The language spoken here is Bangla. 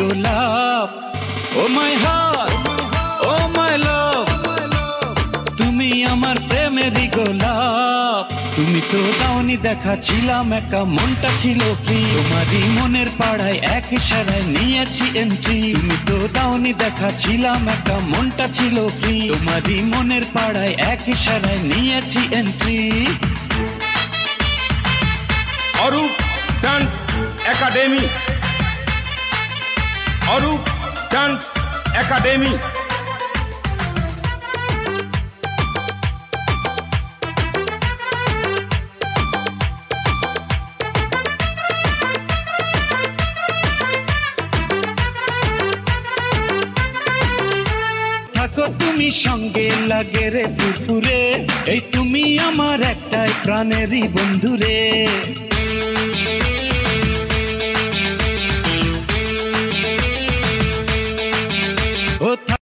গোলাপ। ও মাই হার্ট, ও মাই লাভ, তুমি আমার প্রেমেরই গোলাপ। তুমি তো দাওনি দেখা, ছিলাম একা, মনটা ছিল ফ্রি। তোমারই মনের পাড়ায় এক ইশারায় নিয়েছি এন্ট্রি। তুমি তো দাওনি দেখা, ছিলাম একা, মনটা ছিল ফ্রি। তোমারই মনের পাড়ায় এক ইশারায় নিয়েছি entry. Arup dance academy, Arup dance academy. থাকো তুমি সঙ্গে লাগে রে পুকুরে, এই তুমি আমার একটাই প্রাণেরই বন্ধুরে।